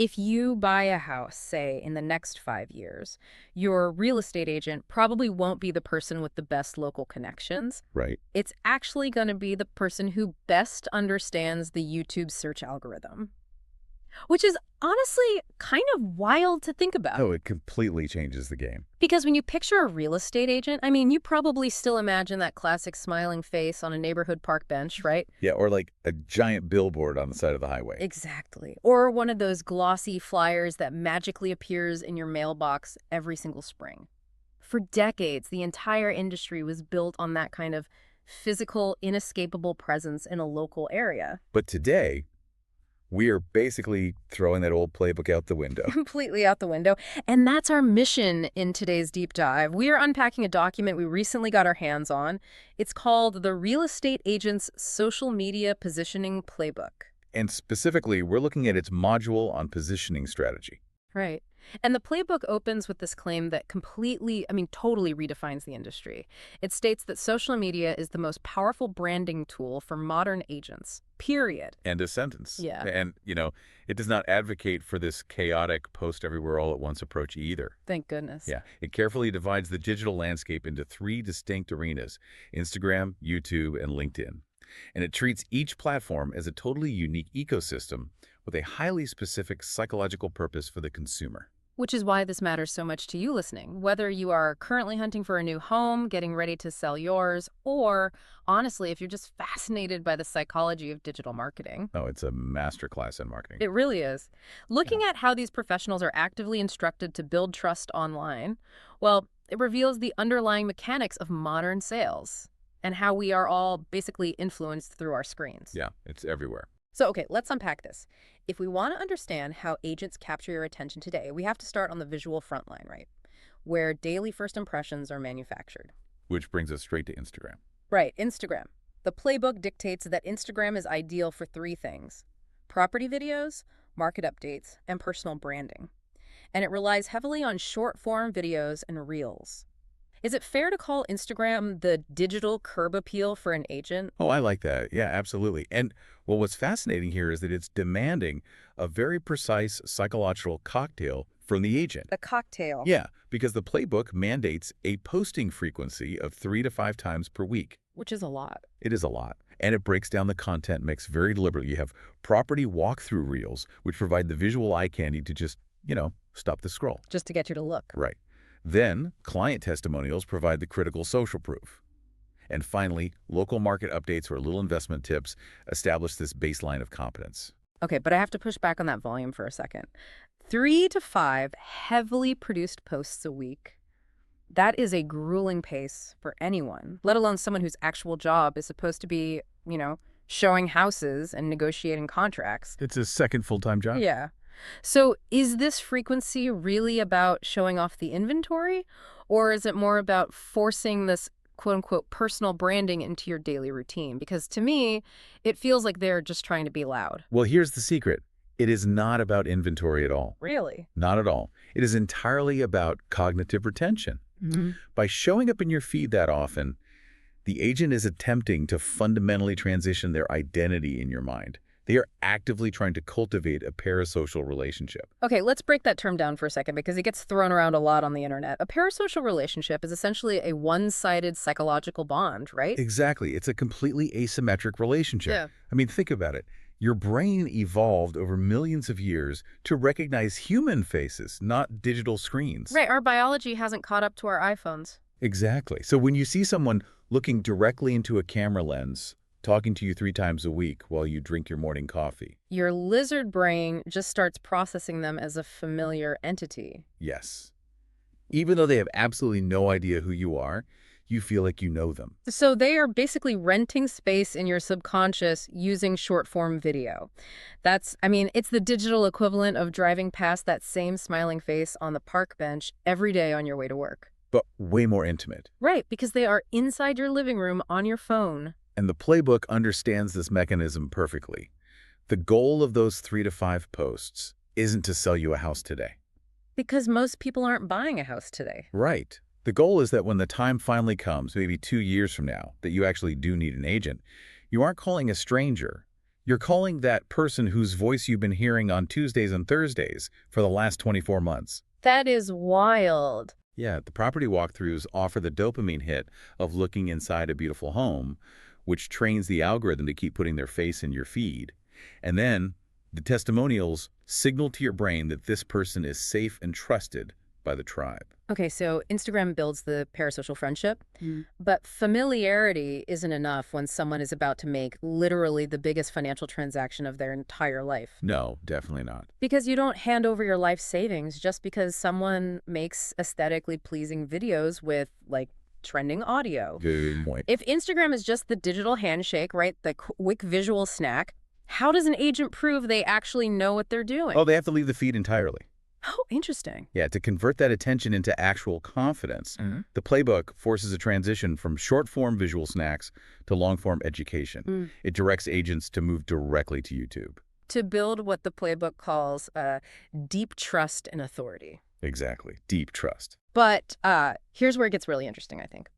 If you buy a house, say, in the next 5 years, your real estate agent probably won't be the person with the best local connections. Right. It's actually going to be the person who best understands the YouTube search algorithm, which is honestly kind of wild to think about. Oh, it completely changes the game. Because when you picture a real estate agent, I mean, you probably still imagine that classic smiling face on a neighborhood park bench, right? Yeah, or like a giant billboard on the side of the highway. Exactly. Or one of those glossy flyers that magically appears in your mailbox every single spring. For decades, the entire industry was built on that kind of physical, inescapable presence in a local area. But today, we are basically throwing that old playbook out the window. Completely out the window. And that's our mission in today's deep dive. We are unpacking a document we recently got our hands on. It's called The Real Estate Agent's Social Media Positioning Playbook. And specifically, we're looking at its module on positioning strategy. Right. And the playbook opens with this claim that totally redefines the industry. It states that social media is the most powerful branding tool for modern agents, period. End of sentence. Yeah. And, it does not advocate for this chaotic post-everywhere-all-at-once approach either. Thank goodness. Yeah. It carefully divides the digital landscape into 3 distinct arenas: Instagram, YouTube, and LinkedIn. And it treats each platform as a totally unique ecosystem with a highly specific psychological purpose for the consumer. Which is why this matters so much to you listening. Whether you are currently hunting for a new home, getting ready to sell yours, or honestly, if you're just fascinated by the psychology of digital marketing. Oh, it's a masterclass in marketing. It really is. Looking at how these professionals are actively instructed to build trust online, well, it reveals the underlying mechanics of modern sales and how we are all basically influenced through our screens. Yeah, it's everywhere. So, okay, let's unpack this. If we want to understand how agents capture your attention today, we have to start on the visual front line, right? Where daily first impressions are manufactured. Which brings us straight to Instagram. Right, Instagram. The playbook dictates that Instagram is ideal for 3 things: property videos, market updates, and personal branding. And it relies heavily on short-form videos and reels. Is it fair to call Instagram the digital curb appeal for an agent? Oh, I like that. Yeah, absolutely. And well, what's fascinating here is that it's demanding a very precise psychological cocktail from the agent. The cocktail. Yeah, because the playbook mandates a posting frequency of 3 to 5 times per week. Which is a lot. It is a lot. And it breaks down the content mix very deliberately. You have property walkthrough reels, which provide the visual eye candy to just, stop the scroll. Just to get you to look. Right. Then, client testimonials provide the critical social proof. And finally, local market updates or little investment tips establish this baseline of competence. Okay, but I have to push back on that volume for a second. 3 to 5 heavily produced posts a week. That is a grueling pace for anyone, let alone someone whose actual job is supposed to be, showing houses and negotiating contracts. It's a second full-time job? Yeah. So is this frequency really about showing off the inventory, or is it more about forcing this quote-unquote personal branding into your daily routine? Because to me, it feels like they're just trying to be loud. Well, here's the secret. It is not about inventory at all. Really? Not at all. It is entirely about cognitive retention. By showing up in your feed that often, the agent is attempting to fundamentally transition their identity in your mind. They are actively trying to cultivate a parasocial relationship. Okay, let's break that term down for a second because it gets thrown around a lot on the internet. A parasocial relationship is essentially a one-sided psychological bond, right? Exactly. It's a completely asymmetric relationship. Yeah. I mean, think about it. Your brain evolved over millions of years to recognize human faces, not digital screens. Right, our biology hasn't caught up to our iPhones. Exactly. So when you see someone looking directly into a camera lens, talking to you 3 times a week while you drink your morning coffee. Your lizard brain just starts processing them as a familiar entity. Yes. Even though they have absolutely no idea who you are, you feel like you know them. So they are basically renting space in your subconscious using short-form video. It's the digital equivalent of driving past that same smiling face on the park bench every day on your way to work. But way more intimate. Right, because they are inside your living room on your phone. And the playbook understands this mechanism perfectly. The goal of those 3 to 5 posts isn't to sell you a house today. Because most people aren't buying a house today. Right. The goal is that when the time finally comes, maybe 2 years from now, that you actually do need an agent, you aren't calling a stranger. You're calling that person whose voice you've been hearing on Tuesdays and Thursdays for the last 24 months. That is wild. Yeah, the property walkthroughs offer the dopamine hit of looking inside a beautiful home, which trains the algorithm to keep putting their face in your feed. And then the testimonials signal to your brain that this person is safe and trusted by the tribe. Okay, so Instagram builds the parasocial friendship, Mm. but familiarity isn't enough when someone is about to make literally the biggest financial transaction of their entire life. No, definitely not. Because you don't hand over your life savings just because someone makes aesthetically pleasing videos with, like, trending audio. Good point. If Instagram is just the digital handshake, right, the quick visual snack, how does an agent prove they actually know what they're doing? Oh, they have to leave the feed entirely. Oh, interesting. Yeah, to convert that attention into actual confidence, the playbook forces a transition from short-form visual snacks to long-form education. It directs agents to move directly to YouTube. To build what the playbook calls deep trust and authority. Exactly. Deep trust. But here's where it gets really interesting, I think.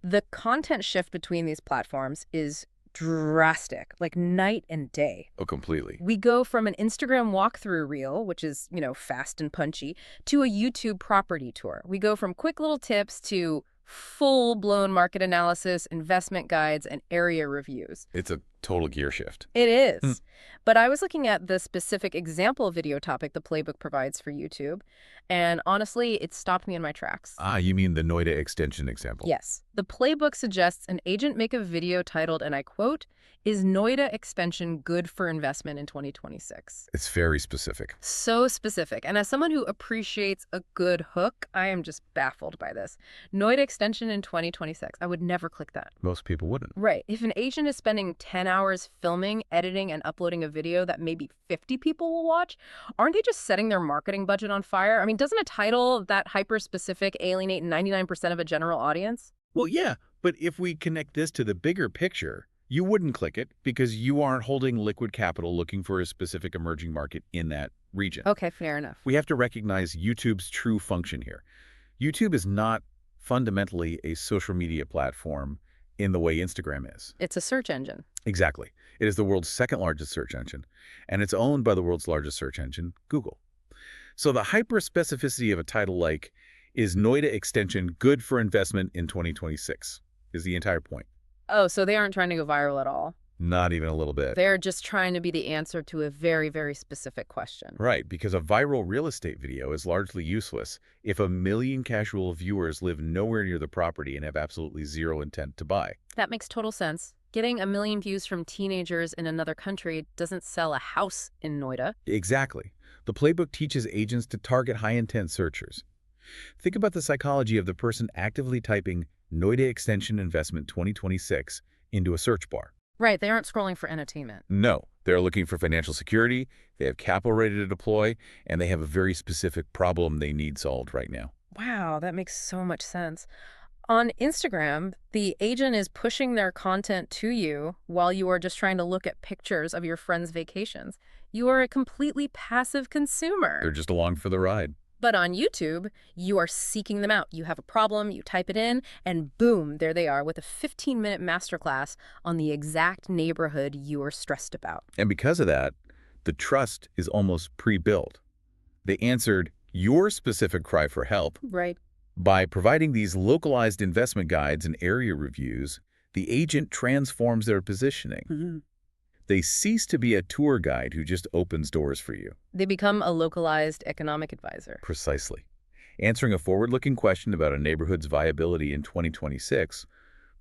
The content shift between these platforms is drastic, like night and day. Oh, completely. We go from an Instagram walkthrough reel, which is, fast and punchy, to a YouTube property tour. We go from quick little tips to full-blown market analysis, investment guides, and area reviews. It's a total gear shift. It is. But I was looking at the specific example video topic the playbook provides for YouTube, and honestly, it stopped me in my tracks. Ah, you mean the Noida extension example? Yes. The playbook suggests an agent make a video titled, and I quote, "Is Noida expansion good for investment in 2026? It's very specific. So specific. And as someone who appreciates a good hook, I am just baffled by this. Noida extension in 2026. I would never click that. Most people wouldn't. Right. If an agent is spending 10 hours filming, editing, and uploading a video that maybe 50 people will watch, aren't they just setting their marketing budget on fire? I mean, doesn't a title that hyper-specific alienate 99% of a general audience? Well, yeah, but if we connect this to the bigger picture, you wouldn't click it because you aren't holding liquid capital looking for a specific emerging market in that region. Okay, fair enough. We have to recognize YouTube's true function here. YouTube is not fundamentally a social media platform in the way Instagram is. It's a search engine. Exactly. It is the world's second largest search engine, and it's owned by the world's largest search engine, Google. So the hyper-specificity of a title like, "Is Noida extension good for investment in 2026?" is the entire point. Oh, so they aren't trying to go viral at all. Not even a little bit. They're just trying to be the answer to a very, very specific question. Right, because a viral real estate video is largely useless if 1 million casual viewers live nowhere near the property and have absolutely zero intent to buy. That makes total sense. Getting 1 million views from teenagers in another country doesn't sell a house in Noida. Exactly. The playbook teaches agents to target high-intent searchers. Think about the psychology of the person actively typing Noida Extension Investment 2026 into a search bar. Right, they aren't scrolling for entertainment. No, they're looking for financial security, they have capital ready to deploy, and they have a very specific problem they need solved right now. Wow, that makes so much sense. On Instagram, the agent is pushing their content to you while you are just trying to look at pictures of your friends' vacations. You are a completely passive consumer. They're just along for the ride. But on YouTube, you are seeking them out. You have a problem, you type it in, and boom, there they are with a 15-minute masterclass on the exact neighborhood you are stressed about. And because of that, the trust is almost pre-built. They answered your specific cry for help. Right. By providing these localized investment guides and area reviews, the agent transforms their positioning. They cease to be a tour guide who just opens doors for you. They become a localized economic advisor. Precisely. Answering a forward-looking question about a neighborhood's viability in 2026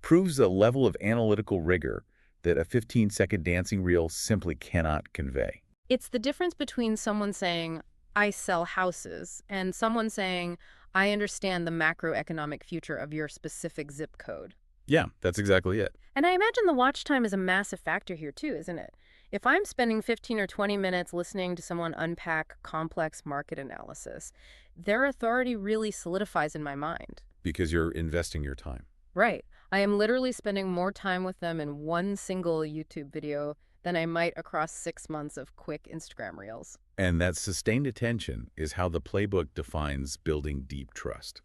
proves a level of analytical rigor that a 15-second dancing reel simply cannot convey. It's the difference between someone saying, "I sell houses," and someone saying, "I understand the macroeconomic future of your specific zip code." Yeah, that's exactly it. And I imagine the watch time is a massive factor here too, isn't it? If I'm spending 15 or 20 minutes listening to someone unpack complex market analysis, their authority really solidifies in my mind. Because you're investing your time. Right. I am literally spending more time with them in one single YouTube video than I might across 6 months of quick Instagram reels. And that sustained attention is how the playbook defines building deep trust.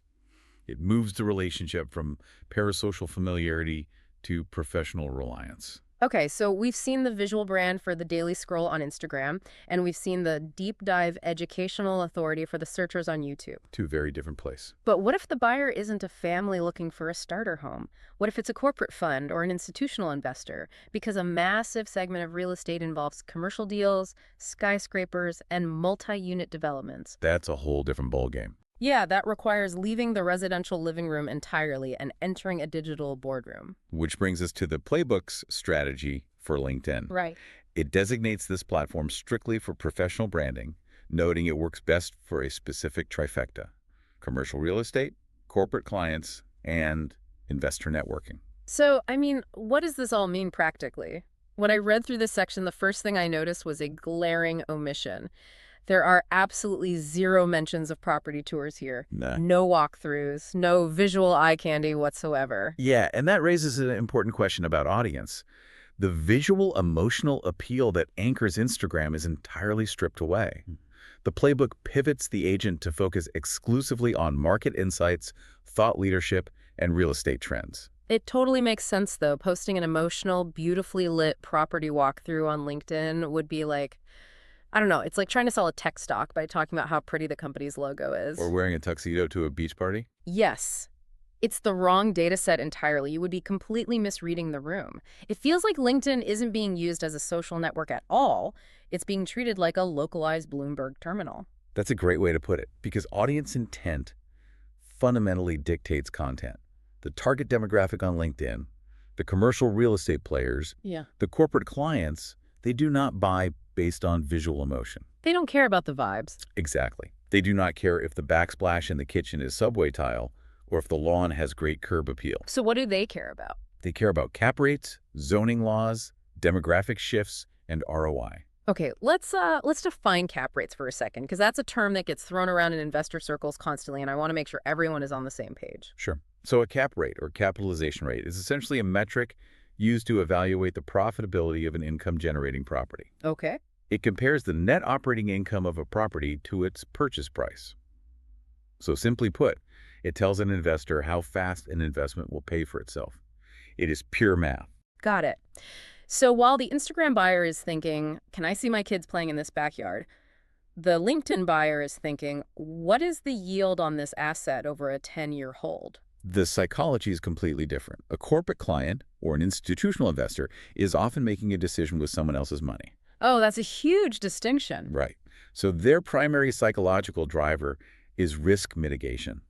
It moves the relationship from parasocial familiarity to professional reliance. Okay, so we've seen the visual brand for the daily scroll on Instagram, and we've seen the deep dive educational authority for the searchers on YouTube. Two very different places. But what if the buyer isn't a family looking for a starter home? What if it's a corporate fund or an institutional investor? Because a massive segment of real estate involves commercial deals, skyscrapers, and multi-unit developments. That's a whole different ballgame. Yeah, that requires leaving the residential living room entirely and entering a digital boardroom. Which brings us to the Playbook's strategy for LinkedIn. Right. It designates this platform strictly for professional branding, noting it works best for a specific trifecta: commercial real estate, corporate clients, and investor networking. So, I mean, what does this all mean practically? When I read through this section, the first thing I noticed was a glaring omission. There are absolutely zero mentions of property tours here. Nah. No walkthroughs, no visual eye candy whatsoever. Yeah, and that raises an important question about audience. The visual emotional appeal that anchors Instagram is entirely stripped away. The Playbook pivots the agent to focus exclusively on market insights, thought leadership, and real estate trends. It totally makes sense, though. Posting an emotional, beautifully lit property walkthrough on LinkedIn would be like, I don't know, it's like trying to sell a tech stock by talking about how pretty the company's logo is. Or wearing a tuxedo to a beach party? Yes. It's the wrong data set entirely. You would be completely misreading the room. It feels like LinkedIn isn't being used as a social network at all. It's being treated like a localized Bloomberg terminal. That's a great way to put it, because audience intent fundamentally dictates content. The target demographic on LinkedIn, the commercial real estate players, Yeah. the corporate clients, they do not buy based on visual emotion. They don't care about the vibes. Exactly. They do not care if the backsplash in the kitchen is subway tile or if the lawn has great curb appeal. So what do they care about? They care about cap rates, zoning laws, demographic shifts, and ROI. Okay, let's define cap rates for a second, because that's a term that gets thrown around in investor circles constantly, and I want to make sure everyone is on the same page. Sure. So a cap rate or capitalization rate is essentially a metric used to evaluate the profitability of an income-generating property. Okay. It compares the net operating income of a property to its purchase price. So simply put, it tells an investor how fast an investment will pay for itself. It is pure math. Got it. So while the Instagram buyer is thinking, can I see my kids playing in this backyard? The LinkedIn buyer is thinking, what is the yield on this asset over a 10-year hold? The psychology is completely different. A corporate client or an institutional investor is often making a decision with someone else's money. Oh, that's a huge distinction. Right. So their primary psychological driver is risk mitigation.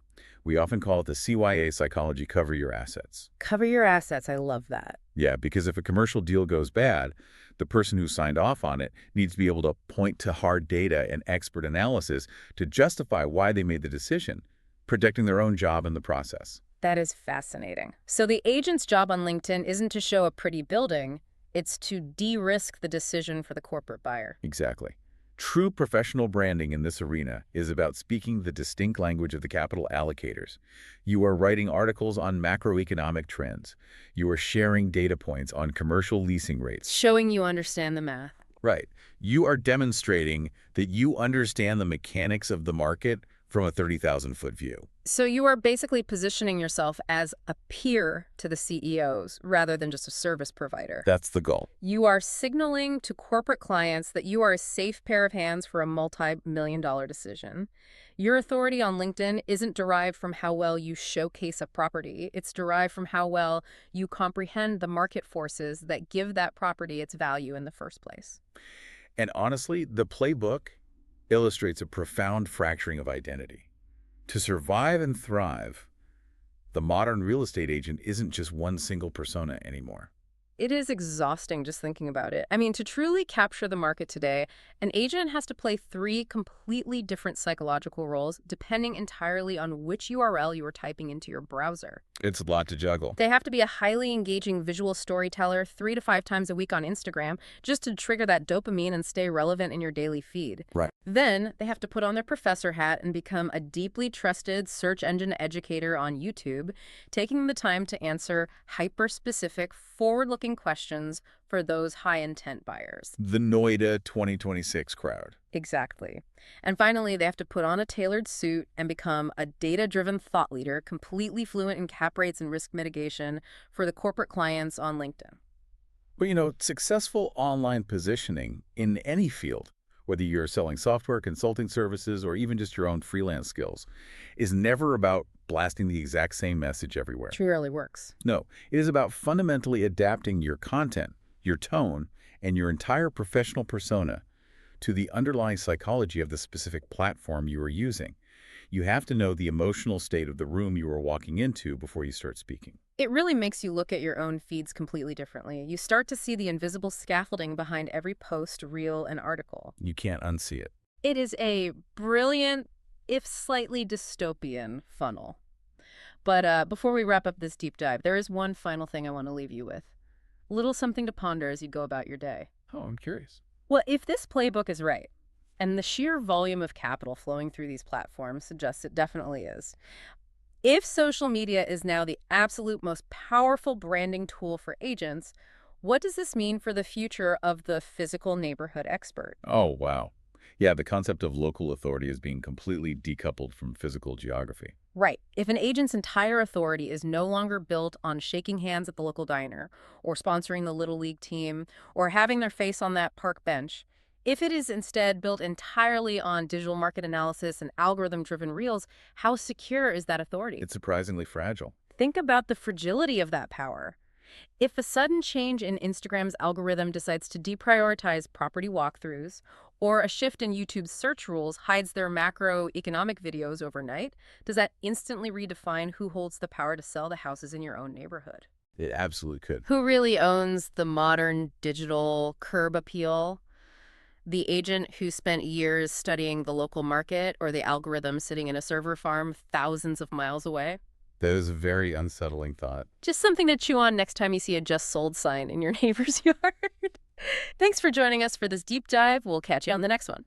We often call it the CYA psychology, cover your assets. Cover your assets. I love that. Yeah, because if a commercial deal goes bad, the person who signed off on it needs to be able to point to hard data and expert analysis to justify why they made the decision, protecting their own job in the process. That is fascinating. So the agent's job on LinkedIn isn't to show a pretty building, it's to de-risk the decision for the corporate buyer. Exactly. True professional branding in this arena is about speaking the distinct language of the capital allocators. You are writing articles on macroeconomic trends. You are sharing data points on commercial leasing rates. Showing you understand the math. Right. You are demonstrating that you understand the mechanics of the market from a 30,000-foot view. So you are basically positioning yourself as a peer to the CEOs rather than just a service provider. That's the goal. You are signaling to corporate clients that you are a safe pair of hands for a multi-million-dollar decision. Your authority on LinkedIn isn't derived from how well you showcase a property. It's derived from how well you comprehend the market forces that give that property its value in the first place. And honestly, the playbook illustrates a profound fracturing of identity. To survive and thrive, the modern real estate agent isn't just one single persona anymore. It is exhausting just thinking about it. I mean, to truly capture the market today, an agent has to play 3 completely different psychological roles depending entirely on which URL you are typing into your browser. It's a lot to juggle. They have to be a highly engaging visual storyteller 3 to 5 times a week on Instagram just to trigger that dopamine and stay relevant in your daily feed. Right. Then they have to put on their professor hat and become a deeply trusted search engine educator on YouTube, taking the time to answer hyper-specific, forward-looking questions for those high-intent buyers. The Noida 2026 crowd. Exactly. And finally, they have to put on a tailored suit and become a data-driven thought leader, completely fluent in cap rates and risk mitigation for the corporate clients on LinkedIn. But successful online positioning in any field, whether you're selling software, consulting services, or even just your own freelance skills, is never about blasting the exact same message everywhere. Which rarely works. No, it is about fundamentally adapting your content, your tone, and your entire professional persona to the underlying psychology of the specific platform you are using. You have to know the emotional state of the room you are walking into before you start speaking. It really makes you look at your own feeds completely differently. You start to see the invisible scaffolding behind every post, reel, and article. You can't unsee it. It is a brilliant, if slightly dystopian, funnel. But before we wrap up this deep dive, there is one final thing I want to leave you with. A little something to ponder as you go about your day. Oh, I'm curious. Well, if this playbook is right, and the sheer volume of capital flowing through these platforms suggests it definitely is, if social media is now the absolute most powerful branding tool for agents, what does this mean for the future of the physical neighborhood expert? Oh, wow. Yeah, the concept of local authority is being completely decoupled from physical geography. Right. If an agent's entire authority is no longer built on shaking hands at the local diner, or sponsoring the Little League team, or having their face on that park bench, if it is instead built entirely on digital market analysis and algorithm-driven reels, how secure is that authority? It's surprisingly fragile. Think about the fragility of that power. If a sudden change in Instagram's algorithm decides to deprioritize property walkthroughs, or a shift in YouTube's search rules hides their macroeconomic videos overnight, does that instantly redefine who holds the power to sell the houses in your own neighborhood? It absolutely could. Who really owns the modern digital curb appeal? The agent who spent years studying the local market, or the algorithm sitting in a server farm thousands of miles away? That is a very unsettling thought. Just something to chew on next time you see a "just sold" sign in your neighbor's yard. Thanks for joining us for this deep dive. We'll catch you on the next one.